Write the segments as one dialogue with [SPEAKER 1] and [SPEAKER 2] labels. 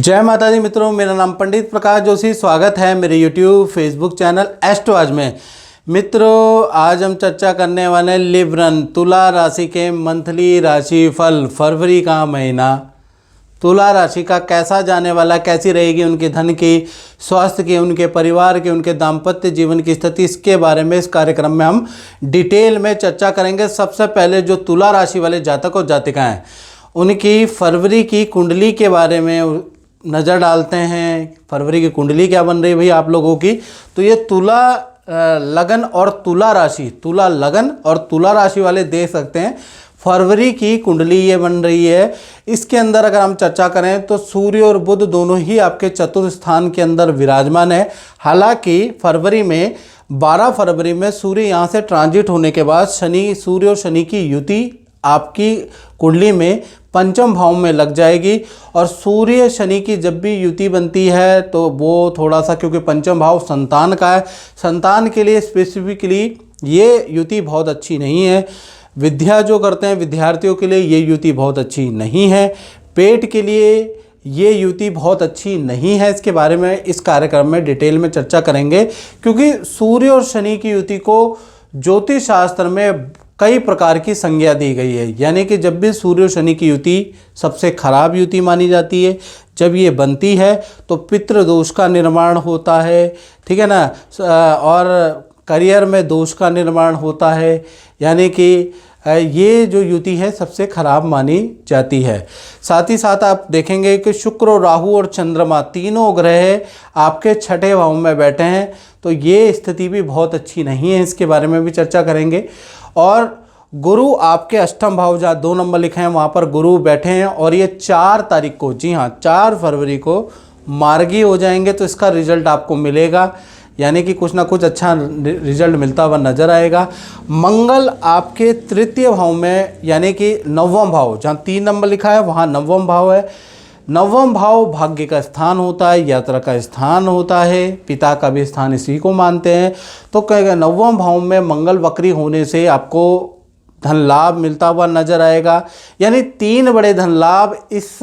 [SPEAKER 1] जय माता दी मित्रों, मेरा नाम पंडित प्रकाश जोशी। स्वागत है मेरे YouTube फेसबुक चैनल एस्ट्रो आज में। मित्रों, आज हम चर्चा करने वाले हैं लिब्रन तुला राशि के मंथली राशि फल फरवरी का महीना। तुला राशि का कैसा जाने वाला, कैसी रहेगी उनके धन की, स्वास्थ्य की, उनके परिवार की, उनके दाम्पत्य जीवन की स्थिति, इसके बारे में इस कार्यक्रम में हम डिटेल में चर्चा करेंगे। सबसे पहले जो तुला राशि वाले जातक और जातिका हैं उनकी फरवरी की कुंडली के बारे में नज़र डालते हैं। फरवरी की कुंडली क्या बन रही है भाई आप लोगों की। तो ये तुला लगन और तुला राशि, तुला लगन और तुला राशि वाले देख सकते हैं फरवरी की कुंडली ये बन रही है। इसके अंदर अगर हम चर्चा करें तो सूर्य और बुध दोनों ही आपके चतुर्थ स्थान के अंदर विराजमान है। हालांकि फरवरी में 12 फरवरी में सूर्य यहाँ से ट्रांजिट होने के बाद सूर्य और शनि की युति आपकी कुंडली में पंचम भाव में लग जाएगी। और सूर्य शनि की जब भी युति बनती है तो वो थोड़ा सा, क्योंकि पंचम भाव संतान का है, संतान के लिए स्पेसिफिकली ये युति बहुत अच्छी नहीं है। विद्या जो करते हैं विद्यार्थियों के लिए ये युति बहुत अच्छी नहीं है। पेट के लिए ये युति बहुत अच्छी नहीं है। इसके बारे में इस कार्यक्रम में डिटेल में चर्चा करेंगे, क्योंकि सूर्य और शनि की युति को ज्योतिष शास्त्र में कई प्रकार की संज्ञा दी गई है। यानी कि जब भी सूर्य और शनि की युति सबसे खराब युति मानी जाती है, जब ये बनती है तो पितृ दोष का निर्माण होता है, ठीक है ना, और करियर में दोष का निर्माण होता है। यानी कि ये जो युति है सबसे खराब मानी जाती है। साथ ही साथ आप देखेंगे कि शुक्र, राहु और चंद्रमा तीनों ग्रह आपके छठे भाव में बैठे हैं, तो ये स्थिति भी बहुत अच्छी नहीं है। इसके बारे में भी चर्चा करेंगे। और गुरु आपके अष्टम भाव, जहाँ 2 नंबर लिखे हैं वहाँ पर गुरु बैठे हैं, और ये 4 तारीख को, जी हाँ 4 फरवरी को मार्गी हो जाएंगे। तो इसका रिजल्ट आपको मिलेगा, यानी कि कुछ ना कुछ अच्छा रिजल्ट मिलता हुआ नजर आएगा। मंगल आपके तृतीय भाव में, यानी कि 9वां भाव, जहाँ 3 नंबर लिखा है वहाँ 9वां भाव है। 9वां भाव भाग्य का स्थान होता है, यात्रा का स्थान होता है, पिता का भी स्थान इसी को मानते हैं। तो कहेगा 9वां भाव में मंगल वक्री होने से आपको धन लाभ मिलता हुआ नजर आएगा। यानी 3 बड़े धन लाभ इस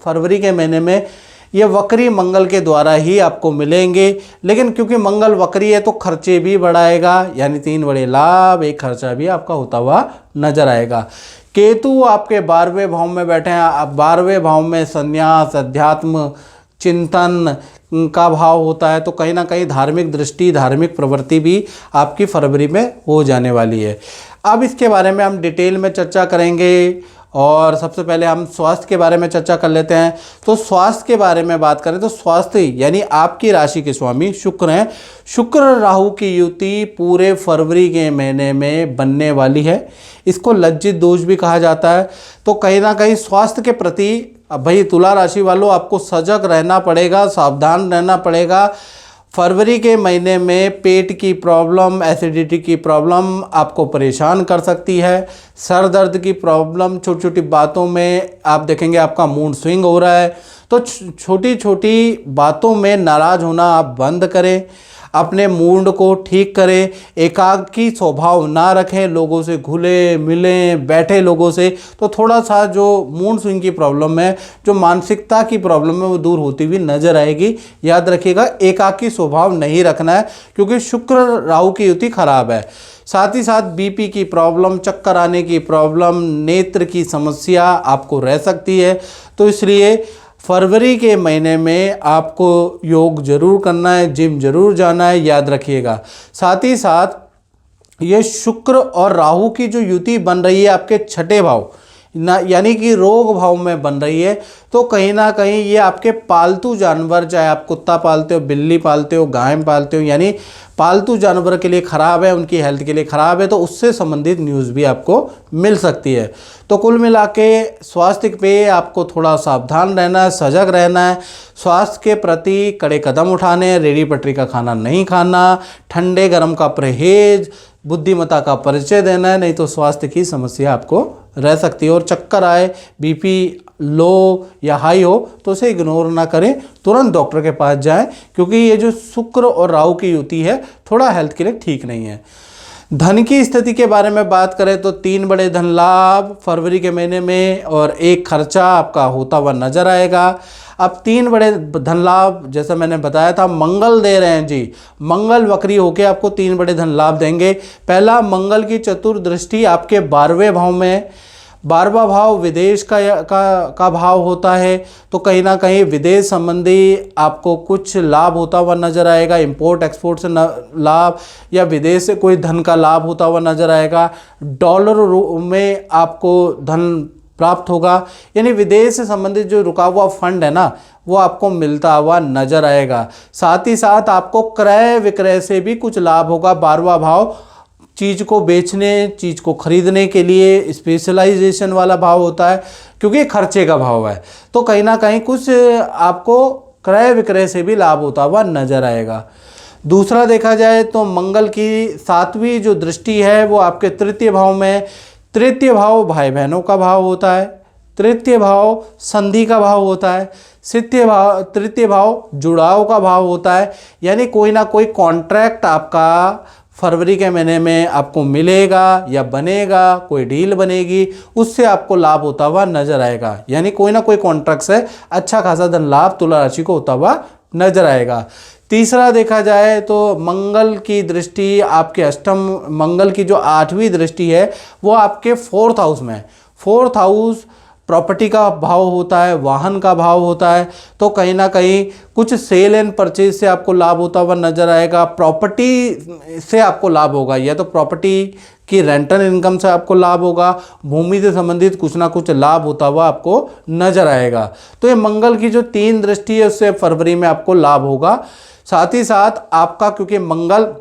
[SPEAKER 1] फरवरी के महीने में ये वक्री मंगल के द्वारा ही आपको मिलेंगे। लेकिन क्योंकि मंगल वक्री है तो खर्चे भी बढ़ाएगा, यानी 3 बड़े लाभ, एक खर्चा भी आपका होता हुआ नजर आएगा। केतु आपके 12वें भाव में बैठे हैं। अब 12वें भाव में संन्यास, अध्यात्म, चिंतन का भाव होता है, तो कहीं ना कहीं धार्मिक दृष्टि, धार्मिक प्रवृत्ति भी आपकी फरवरी में हो जाने वाली है। अब इसके बारे में हम डिटेल में चर्चा करेंगे। और सबसे पहले हम स्वास्थ्य के बारे में चर्चा कर लेते हैं। तो स्वास्थ्य के बारे में बात करें तो स्वास्थ्य यानी आपकी राशि के स्वामी शुक्र हैं। शुक्र राहु की युति पूरे फरवरी के महीने में बनने वाली है। इसको लज्जित दोष भी कहा जाता है। तो कहीं ना कहीं स्वास्थ्य के प्रति अब भाई तुला राशि वालों आपको सजग रहना पड़ेगा, सावधान रहना पड़ेगा। फरवरी के महीने में पेट की प्रॉब्लम, एसिडिटी की प्रॉब्लम आपको परेशान कर सकती है। सर दर्द की प्रॉब्लम, छोटी छोटी बातों में आप देखेंगे आपका मूड स्विंग हो रहा है। तो छोटी छोटी बातों में नाराज़ होना आप बंद करें, अपने मूड को ठीक करें, एकाकी स्वभाव ना रखें, लोगों से घुले मिलें बैठे लोगों से, तो थोड़ा सा जो मूड स्विंग की प्रॉब्लम है, जो मानसिकता की प्रॉब्लम है वो दूर होती हुई नजर आएगी। याद रखिएगा एकाकी स्वभाव नहीं रखना है, क्योंकि शुक्र राहु की युति खराब है। साथ ही साथ बीपी की प्रॉब्लम, चक्कर आने की प्रॉब्लम, नेत्र की समस्या आपको रह सकती है। तो इसलिए फरवरी के महीने में आपको योग जरूर करना है, जिम जरूर जाना है, याद रखिएगा। साथ ही साथ ये शुक्र और राहु की जो युति बन रही है आपके छठे भाव यानी कि रोग भाव में बन रही है, तो कहीं ना कहीं ये आपके पालतू जानवर, चाहे आप कुत्ता पालते हो, बिल्ली पालते हो, गाय पालते हो, यानी पालतू जानवर के लिए ख़राब है, उनकी हेल्थ के लिए ख़राब है। तो उससे संबंधित न्यूज़ भी आपको मिल सकती है। तो कुल मिला के स्वास्थ्य पे आपको थोड़ा सावधान रहना है, सजग रहना है। स्वास्थ्य के प्रति कड़े कदम उठाने, रेडी पटरी का खाना नहीं खाना, ठंडे गर्म का परहेज, बुद्धिमत्ता का परिचय देना है, नहीं तो स्वास्थ्य की समस्या आपको रह सकती है। और चक्कर आए, बीपी लो या हाई हो तो उसे इग्नोर ना करें, तुरंत डॉक्टर के पास जाएं, क्योंकि ये जो शुक्र और राहु की युति है थोड़ा हेल्थ के लिए ठीक नहीं है। धन की स्थिति के बारे में बात करें तो 3 बड़े धन लाभ फरवरी के महीने में और एक खर्चा आपका होता हुआ नजर आएगा। अब 3 बड़े धन लाभ जैसा मैंने बताया था मंगल दे रहे हैं जी, मंगल वक्री होके आपको 3 बड़े धन लाभ देंगे। पहला, मंगल की चतुर्दृष्टि आपके 12वें भाव में, 12वां भाव विदेश का भाव होता है, तो कहीं ना कहीं विदेश संबंधी आपको कुछ लाभ होता हुआ नजर आएगा, इंपोर्ट एक्सपोर्ट से लाभ या विदेश से कोई धन का लाभ होता हुआ नजर आएगा। डॉलर में आपको धन प्राप्त होगा, यानी विदेश से संबंधित जो रुका हुआ फंड है ना वो आपको मिलता हुआ नजर आएगा। साथ ही साथ आपको क्रय विक्रय से भी कुछ लाभ होगा। 12वां भाव चीज़ को बेचने, चीज़ को खरीदने के लिए स्पेशलाइजेशन वाला भाव होता है, क्योंकि खर्चे का भाव है, तो कहीं ना कहीं कुछ आपको क्रय विक्रय से भी लाभ होता हुआ नजर आएगा। दूसरा देखा जाए तो मंगल की 7वीं जो दृष्टि है वो आपके 3य भाव में। 3य भाव भाई बहनों का भाव होता है, 3य भाव संधि का भाव होता है, 3य भाव जुड़ाव का भाव होता है, यानी कोई ना कोई कॉन्ट्रैक्ट आपका फरवरी के महीने में आपको मिलेगा या बनेगा, कोई डील बनेगी, उससे आपको लाभ होता हुआ नजर आएगा। यानी कोई ना कोई कॉन्ट्रैक्ट से अच्छा खासा धन लाभ तुला राशि को होता हुआ नजर आएगा। तीसरा देखा जाए तो मंगल की दृष्टि आपके मंगल की जो 8वीं दृष्टि है वो आपके 4th हाउस में। 4th हाउस प्रॉपर्टी का भाव होता है, वाहन का भाव होता है, तो कहीं ना कहीं कुछ सेल एंड परचेज से आपको लाभ होता हुआ नजर आएगा। प्रॉपर्टी से आपको लाभ होगा, या तो प्रॉपर्टी की रेंटल इनकम से आपको लाभ होगा, भूमि से संबंधित कुछ ना कुछ लाभ होता हुआ आपको नजर आएगा। तो ये मंगल की जो 3 दृष्टि है उससे फरवरी में आपको लाभ होगा। साथ ही साथ आपका, क्योंकि मंगल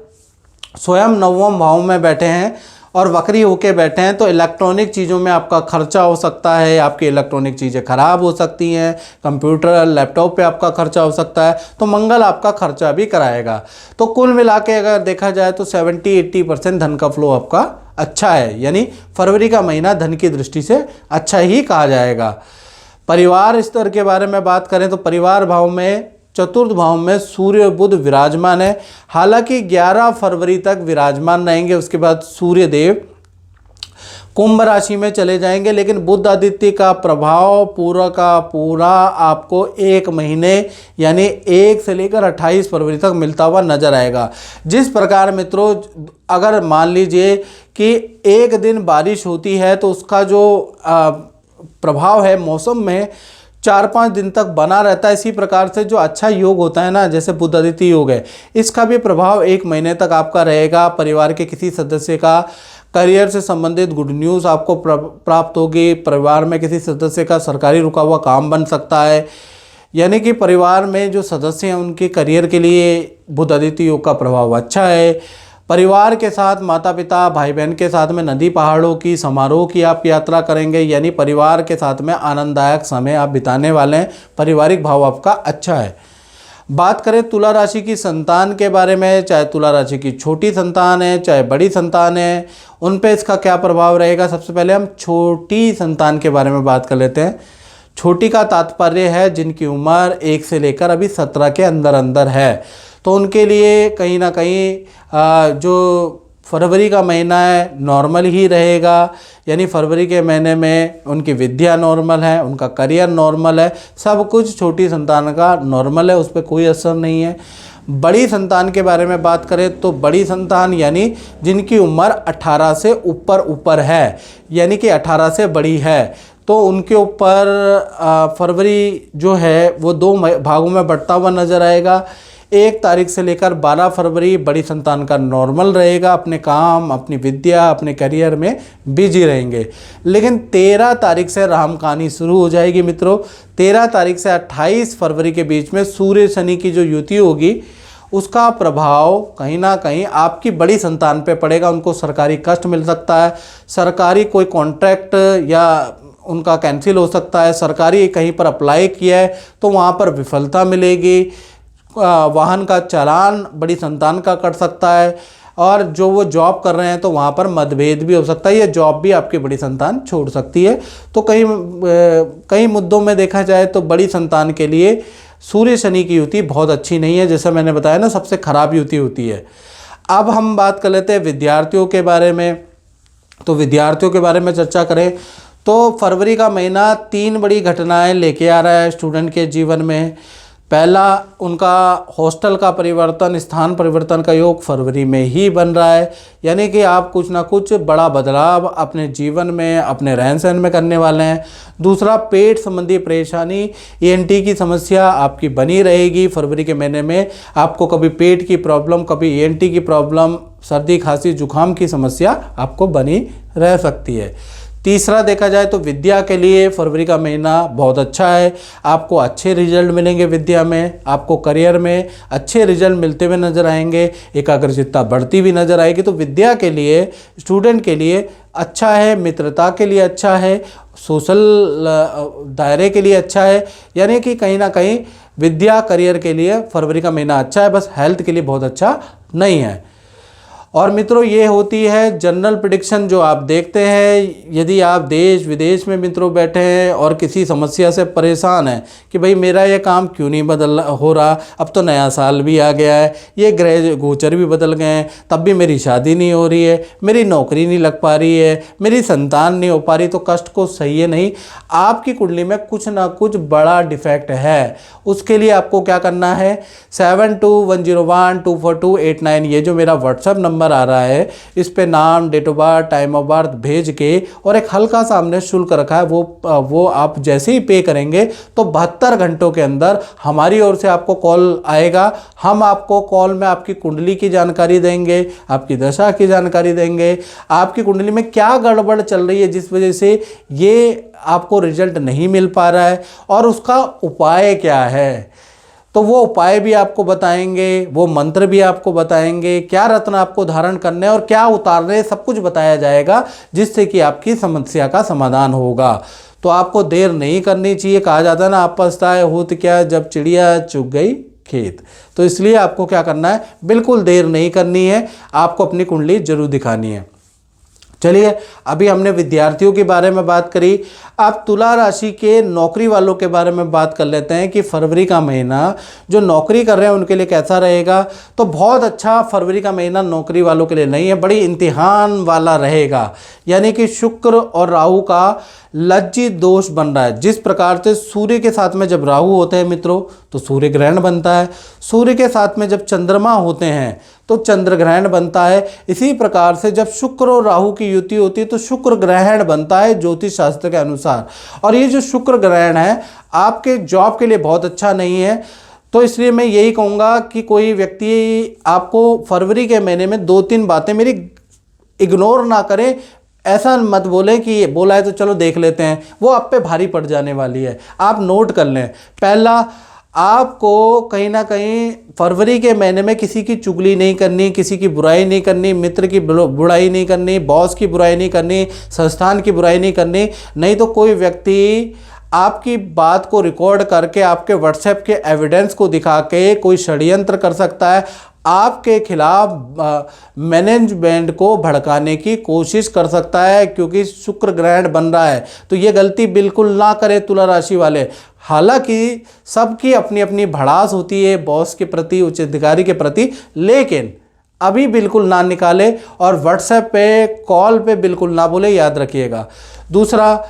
[SPEAKER 1] स्वयं 9वें भाव में बैठे हैं और वक्री होके बैठे हैं, तो इलेक्ट्रॉनिक चीज़ों में आपका खर्चा हो सकता है, आपकी इलेक्ट्रॉनिक चीज़ें खराब हो सकती हैं, कंप्यूटर लैपटॉप पे आपका खर्चा हो सकता है, तो मंगल आपका खर्चा भी कराएगा। तो कुल मिला के अगर देखा जाए तो 70-80% धन का फ्लो आपका अच्छा है, यानी फरवरी का महीना धन की दृष्टि से अच्छा ही कहा जाएगा। परिवार स्तर के बारे में बात करें तो परिवार भाव में 4th भाव में सूर्य बुध विराजमान है, हालांकि 11 फरवरी तक विराजमान रहेंगे, उसके बाद सूर्य देव कुंभ राशि में चले जाएंगे, लेकिन बुध आदित्य का प्रभाव पूरा का पूरा आपको 1 महीने यानी 1 से लेकर 28 फरवरी तक मिलता हुआ नजर आएगा। जिस प्रकार मित्रों, अगर मान लीजिए कि एक दिन बारिश होती है तो उसका जो प्रभाव है मौसम में 4-5 दिन तक बना रहता है, इसी प्रकार से जो अच्छा योग होता है ना, जैसे बुध आदित्य योग है, इसका भी प्रभाव 1 महीने तक आपका रहेगा। परिवार के किसी सदस्य का करियर से संबंधित गुड न्यूज़ आपको प्राप्त होगी, परिवार में किसी सदस्य का सरकारी रुका हुआ काम बन सकता है, यानी कि परिवार में जो सदस्य हैं उनके करियर के लिए बुध आदित्य योग का प्रभाव अच्छा है। परिवार के साथ माता पिता भाई बहन के साथ में नदी पहाड़ों की समारोह की आप यात्रा करेंगे, यानी परिवार के साथ में आनंददायक समय आप बिताने वाले हैं। पारिवारिक भाव आपका अच्छा है। बात करें तुला राशि की संतान के बारे में, चाहे तुला राशि की छोटी संतान है चाहे बड़ी संतान है, उन पे इसका क्या प्रभाव रहेगा। सबसे पहले हम छोटी संतान के बारे में बात कर लेते हैं। छोटी का तात्पर्य है जिनकी उम्र 1 से लेकर अभी 17 के अंदर अंदर है, तो उनके लिए कहीं ना कहीं जो फरवरी का महीना है नॉर्मल ही रहेगा, यानी फरवरी के महीने में उनकी विद्या नॉर्मल है, उनका करियर नॉर्मल है, सब कुछ छोटी संतान का नॉर्मल है, उस पर कोई असर नहीं है। बड़ी संतान के बारे में बात करें तो बड़ी संतान यानी जिनकी उम्र 18 से ऊपर है, यानी कि 18 से बड़ी है, तो उनके ऊपर फरवरी जो है वो 2 भागों में बढ़ता हुआ नज़र आएगा। 1 तारीख से लेकर 12 फरवरी बड़ी संतान का नॉर्मल रहेगा, अपने काम, अपनी विद्या, अपने करियर में बिजी रहेंगे। लेकिन 13 तारीख से राम कहानी शुरू हो जाएगी मित्रों। 13 तारीख से 28 फरवरी के बीच में सूर्य शनि की जो युति होगी उसका प्रभाव कहीं ना कहीं आपकी बड़ी संतान पे पड़ेगा। उनको सरकारी कष्ट मिल सकता है, सरकारी कोई कॉन्ट्रैक्ट या उनका कैंसिल हो सकता है, सरकारी कहीं पर अप्लाई किया है तो वहाँ पर विफलता मिलेगी, वाहन का चालान बड़ी संतान का कट सकता है, और जो वो जॉब कर रहे हैं तो वहाँ पर मतभेद भी हो सकता है, ये जॉब भी आपकी बड़ी संतान छोड़ सकती है। तो कई मुद्दों में देखा जाए तो बड़ी संतान के लिए सूर्य शनि की युति बहुत अच्छी नहीं है, जैसा मैंने बताया ना, सबसे खराब युति होती है। अब हम बात कर लेते हैं विद्यार्थियों के बारे में। तो विद्यार्थियों के बारे में चर्चा करें तो फरवरी का महीना 3 बड़ी घटनाएं लेके आ रहा है स्टूडेंट के जीवन में। पहला, उनका हॉस्टल का परिवर्तन, स्थान परिवर्तन का योग फरवरी में ही बन रहा है, यानी कि आप कुछ ना कुछ बड़ा बदलाव अपने जीवन में, अपने रहन सहन में करने वाले हैं। दूसरा, पेट संबंधी परेशानी, ENT की समस्या आपकी बनी रहेगी फरवरी के महीने में। आपको कभी पेट की प्रॉब्लम, कभी ENT की प्रॉब्लम, सर्दी खांसी जुकाम की समस्या आपको बनी रह सकती है। तीसरा, देखा जाए तो विद्या के लिए फरवरी का महीना बहुत अच्छा है। आपको अच्छे रिजल्ट मिलेंगे विद्या में, आपको करियर में अच्छे रिजल्ट मिलते हुए नजर आएंगे, एकाग्रचित्ता बढ़ती हुई नजर आएगी। तो विद्या के लिए, स्टूडेंट के लिए अच्छा है, मित्रता के लिए अच्छा है, सोशल दायरे के लिए अच्छा है, यानी कि कहीं ना कहीं विद्या करियर के लिए फरवरी का महीना अच्छा है। बस हेल्थ के लिए बहुत अच्छा नहीं है। और मित्रों, ये होती है जनरल प्रेडिक्शन जो आप देखते हैं। यदि आप देश विदेश में मित्रों बैठे हैं और किसी समस्या से परेशान हैं कि भाई मेरा ये काम क्यों नहीं बदल हो रहा, अब तो नया साल भी आ गया है, ये ग्रह गोचर भी बदल गए हैं, तब भी मेरी शादी नहीं हो रही है, मेरी नौकरी नहीं लग पा रही है, मेरी संतान नहीं हो पा रही, तो कष्ट को सही है नहीं, आपकी कुंडली में कुछ ना कुछ बड़ा डिफेक्ट है। उसके लिए आपको क्या करना है, 7210124289 ये जो मेरा व्हाट्सएप नंबर आ रहा है, इस पे नाम, date of birth, time of birth भेज के, और एक हल्का सा हमने शुल्क रखा है, वो आप जैसे ही पे करेंगे तो 72 घंटों के अंदर हमारी ओर से आपको कॉल आएगा। हम आपको कॉल में आपकी कुंडली की जानकारी देंगे, आपकी दशा की जानकारी देंगे, आपकी कुंडली में क्या गड़बड़ चल रही है जिस वजह से ये आपको रिजल्ट नहीं मिल पा रहा है, और उसका उपाय क्या है। तो वो उपाय भी आपको बताएंगे, वो मंत्र भी आपको बताएंगे, क्या रत्न आपको धारण करने और क्या उतारने, सब कुछ बताया जाएगा, जिससे कि आपकी समस्या का समाधान होगा। तो आपको देर नहीं करनी चाहिए। कहा जाता है ना, आप पछताए होत क्या जब चिड़िया चुग गई खेत। तो इसलिए आपको क्या करना है, बिल्कुल देर नहीं करनी है, आपको अपनी कुंडली जरूर दिखानी है। चलिए, अभी हमने विद्यार्थियों के बारे में बात करी, अब तुला राशि के नौकरी वालों के बारे में बात कर लेते हैं कि फरवरी का महीना जो नौकरी कर रहे हैं उनके लिए कैसा रहेगा। तो बहुत अच्छा फरवरी का महीना नौकरी वालों के लिए नहीं है, बड़ी इम्तिहान वाला रहेगा। यानी कि शुक्र और राहु का लज्जित दोष बन रहा है। जिस प्रकार से सूर्य के साथ में जब राहु होते हैं मित्रों तो सूर्य ग्रहण बनता है, सूर्य के साथ में जब चंद्रमा होते हैं तो चंद्र ग्रहण बनता है। इसी प्रकार से जब शुक्र और राहु की युति होती है तो शुक्र ग्रहण बनता है ज्योतिष शास्त्र के अनुसार। और ये जो शुक्र ग्रहण है आपके जॉब के लिए बहुत अच्छा नहीं है। तो इसलिए मैं यही कहूँगा कि कोई व्यक्ति आपको फरवरी के महीने में 2-3 बातें मेरी इग्नोर ना करें। ऐसा मत बोलें कि बोला है तो चलो देख लेते हैं, वो आप पे भारी पड़ जाने वाली है। आप नोट कर लें। पहला, आपको कहीं ना कहीं फरवरी के महीने में किसी की चुगली नहीं करनी, किसी की बुराई नहीं करनी, मित्र की बुराई नहीं करनी, बॉस की बुराई नहीं करनी, संस्थान की बुराई नहीं करनी। नहीं तो कोई व्यक्ति आपकी बात को रिकॉर्ड करके आपके व्हाट्सएप के एविडेंस को दिखा के कोई षड्यंत्र कर सकता है, आपके खिलाफ मैनेजमेंट को भड़काने की कोशिश कर सकता है, क्योंकि शुक्र ग्रहण बन रहा है। तो ये गलती बिल्कुल ना करें तुला राशि वाले। हालांकि सबकी अपनी अपनी भड़ास होती है बॉस के प्रति, उच्च अधिकारी के प्रति, लेकिन अभी बिल्कुल ना निकाले और व्हाट्सएप पे, कॉल पे बिल्कुल ना बोले, याद रखिएगा। दूसरा,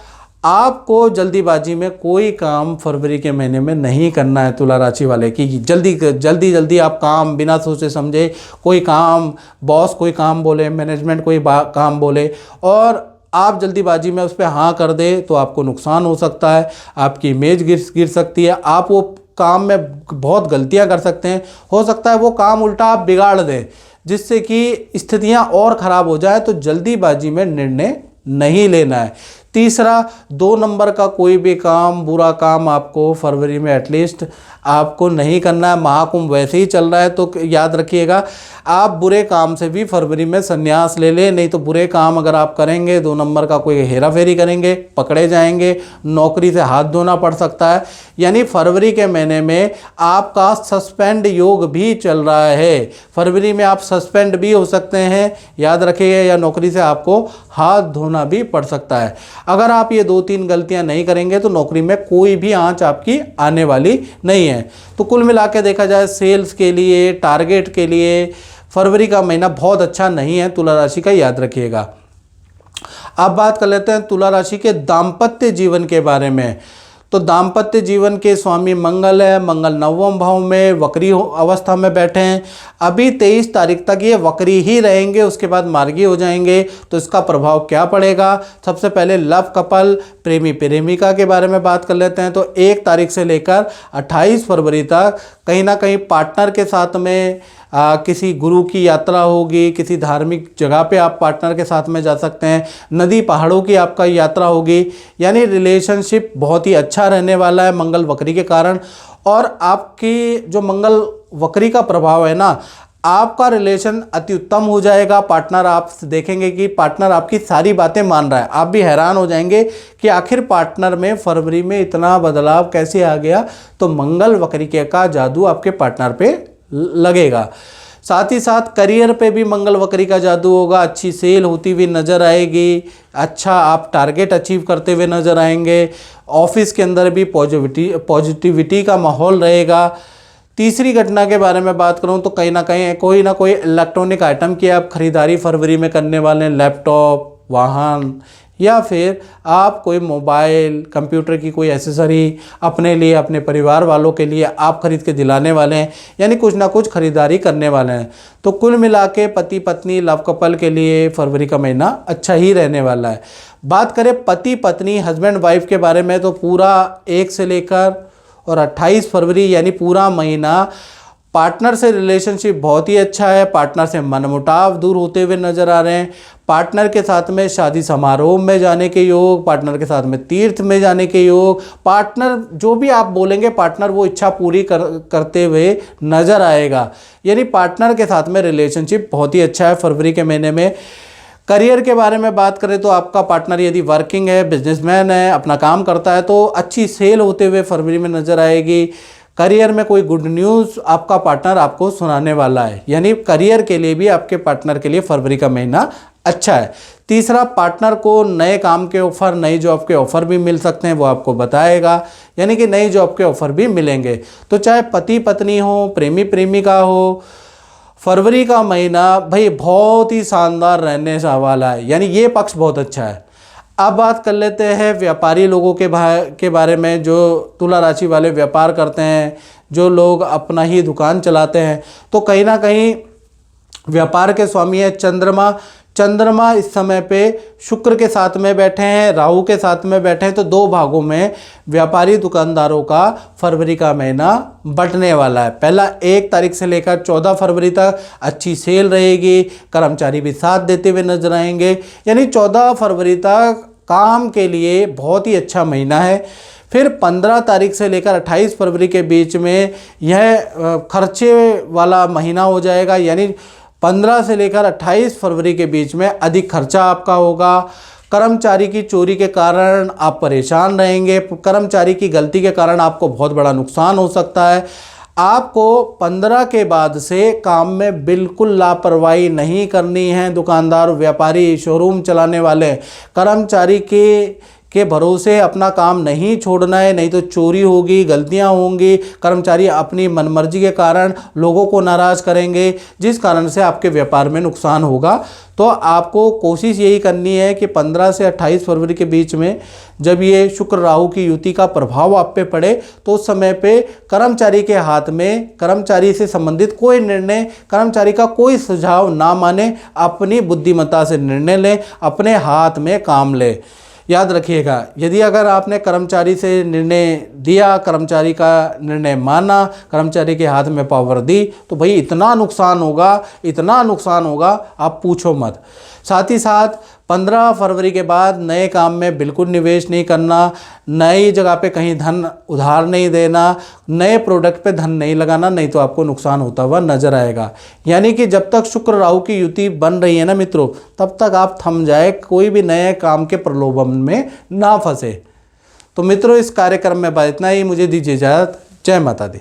[SPEAKER 1] आपको जल्दीबाजी में कोई काम फरवरी के महीने में नहीं करना है तुला राशि वाले की। जल्दी आप काम बिना सोचे समझे कोई काम, बॉस कोई काम बोले, मैनेजमेंट कोई काम बोले और आप जल्दीबाजी में उस पर हाँ कर दे तो आपको नुकसान हो सकता है, आपकी इमेज गिर सकती है, आप वो काम में बहुत गलतियां कर सकते हैं। हो सकता है वो काम उल्टा आप बिगाड़ दें जिससे कि स्थितियां और ख़राब हो जाए। तो जल्दीबाजी में निर्णय नहीं लेना है। तीसरा, 2 नंबर का कोई भी काम, बुरा काम आपको फरवरी में एटलीस्ट आपको नहीं करना है। महाकुंभ वैसे ही चल रहा है तो याद रखिएगा, आप बुरे काम से भी फरवरी में संन्यास ले लें। नहीं तो बुरे काम अगर आप करेंगे, 2 नंबर का कोई हेरा फेरी करेंगे, पकड़े जाएंगे, नौकरी से हाथ धोना पड़ सकता है। यानी फरवरी के महीने में आपका सस्पेंड योग भी चल रहा है। फरवरी में आप सस्पेंड भी हो सकते हैं, याद रखिएगा, या नौकरी से आपको हाथ धोना भी पड़ सकता है। अगर आप ये 2-3 गलतियां नहीं करेंगे तो नौकरी में कोई भी आंच आपकी आने वाली नहीं है। तो कुल मिला के देखा जाए, सेल्स के लिए, टारगेट के लिए, फरवरी का महीना बहुत अच्छा नहीं है तुला राशि का, याद रखिएगा। अब बात कर लेते हैं तुला राशि के दाम्पत्य जीवन के बारे में। तो दाम्पत्य जीवन के स्वामी मंगल है, मंगल नवम भाव में वक्री अवस्था में बैठे हैं। अभी 23 तारीख तक ये वक्री ही रहेंगे, उसके बाद मार्गी हो जाएंगे। तो इसका प्रभाव क्या पड़ेगा? सबसे पहले लव कपल, प्रेमी प्रेमिका के बारे में बात कर लेते हैं। तो 1 तारीख से लेकर 28 फरवरी तक कहीं ना कहीं पार्टनर के साथ में किसी गुरु की यात्रा होगी, किसी धार्मिक जगह पे आप पार्टनर के साथ में जा सकते हैं, नदी पहाड़ों की आपका यात्रा होगी। यानी रिलेशनशिप बहुत ही अच्छा रहने वाला है मंगल वक्री के कारण। और आपकी जो मंगल वक्री का प्रभाव है ना, आपका रिलेशन अति उत्तम हो जाएगा। पार्टनर, आप देखेंगे कि पार्टनर आपकी सारी बातें मान रहा है। आप भी हैरान हो जाएंगे कि आखिर पार्टनर में फरवरी में इतना बदलाव कैसे आ गया। तो मंगल वक्री का जादू आपके पार्टनर पे लगेगा। साथ ही साथ करियर पे भी मंगल वक्री का जादू होगा। अच्छी सेल होती हुई नज़र आएगी, अच्छा आप टारगेट अचीव करते हुए नज़र आएंगे। ऑफिस के अंदर भी पॉजिटिविटी का माहौल रहेगा। तीसरी घटना के बारे में बात करूं तो कहीं ना कोई इलेक्ट्रॉनिक आइटम की आप खरीदारी फरवरी में करने वाले हैं। लैपटॉप, वाहन, या फिर आप कोई मोबाइल, कंप्यूटर की कोई एसेसरी अपने लिए, अपने परिवार वालों के लिए आप खरीद के दिलाने वाले हैं। यानी कुछ ना कुछ खरीदारी करने वाले हैं। तो कुल मिला के पति पत्नी लव कपल के लिए फरवरी का महीना अच्छा ही रहने वाला है। बात करें पति पत्नी, हस्बैंड वाइफ के बारे में, तो पूरा 1 से लेकर और 28 फरवरी यानी पूरा महीना पार्टनर से रिलेशनशिप बहुत ही अच्छा है। पार्टनर से मनमुटाव दूर होते हुए नजर आ रहे हैं। पार्टनर के साथ में शादी समारोह में जाने के योग, पार्टनर के साथ में तीर्थ में जाने के योग, पार्टनर जो भी आप बोलेंगे पार्टनर वो इच्छा पूरी करते हुए नजर आएगा। यानी पार्टनर के साथ में रिलेशनशिप बहुत ही अच्छा है फरवरी के महीने में। करियर के बारे में बात करें तो आपका पार्टनर यदि वर्किंग है, बिजनेसमैन है, अपना काम करता है, तो अच्छी सेल होते हुए फरवरी में नजर आएगी। करियर में कोई गुड न्यूज़ आपका पार्टनर आपको सुनाने वाला है। यानी करियर के लिए भी आपके पार्टनर के लिए फरवरी का महीना अच्छा है। तीसरा, पार्टनर को नए काम के ऑफर, नई जॉब के ऑफर भी मिल सकते हैं, वो आपको बताएगा। यानी कि नई जॉब के ऑफर भी मिलेंगे। तो चाहे पति पत्नी हो, प्रेमी प्रेमिका हो, फरवरी का महीना भाई बहुत ही शानदार रहने वाला है। यानी ये पक्ष बहुत अच्छा है। अब बात कर लेते हैं व्यापारी लोगों के बारे में, जो तुला राशि वाले व्यापार करते हैं, जो लोग अपना ही दुकान चलाते हैं। तो कहीं ना कहीं व्यापार के स्वामी है चंद्रमा। चंद्रमा इस समय पे शुक्र के साथ में बैठे हैं, राहु के साथ में बैठे हैं। तो 2 भागों में व्यापारी दुकानदारों का फरवरी का महीना बंटने वाला है। पहला 1 तारीख से लेकर 14 फरवरी तक अच्छी सेल रहेगी, कर्मचारी भी साथ देते हुए नजर आएंगे। यानी 14 फरवरी तक काम के लिए बहुत ही अच्छा महीना है। फिर 15 तारीख से लेकर 28 फरवरी के बीच में यह खर्चे वाला महीना हो जाएगा। यानी 15 से लेकर 28 फरवरी के बीच में अधिक खर्चा आपका होगा। कर्मचारी की चोरी के कारण आप परेशान रहेंगे। कर्मचारी की गलती के कारण आपको बहुत बड़ा नुकसान हो सकता है। आपको 15 के बाद से काम में बिल्कुल लापरवाही नहीं करनी है। दुकानदार, व्यापारी, शोरूम चलाने वाले कर्मचारी के भरोसे अपना काम नहीं छोड़ना है, नहीं तो चोरी होगी, गलतियां होंगी। कर्मचारी अपनी मनमर्जी के कारण लोगों को नाराज़ करेंगे, जिस कारण से आपके व्यापार में नुकसान होगा। तो आपको कोशिश यही करनी है कि 15 से 28 फरवरी के बीच में जब ये शुक्र राहु की युति का प्रभाव आप पे पड़े, तो उस समय पे कर्मचारी के हाथ में, कर्मचारी से संबंधित कोई निर्णय, कर्मचारी का कोई सुझाव ना माने, अपनी बुद्धिमत्ता से निर्णय लें, अपने हाथ में काम लें। याद रखिएगा, यदि अगर आपने कर्मचारी से निर्णय दिया, कर्मचारी का निर्णय माना, कर्मचारी के हाथ में पावर दी, तो भाई इतना नुकसान होगा आप पूछो मत। साथ ही साथ 15 फरवरी के बाद नए काम में बिल्कुल निवेश नहीं करना, नई जगह पे कहीं धन उधार नहीं देना, नए प्रोडक्ट पे धन नहीं लगाना, नहीं तो आपको नुकसान होता हुआ नजर आएगा। यानी कि जब तक शुक्र राहु की युति बन रही है ना मित्रों, तब तक आप थम जाए, कोई भी नए काम के प्रलोभन में ना फंसे। तो मित्रों, इस कार्यक्रम में इतना ही। मुझे दीजिए इजाज़त। जय माता दी।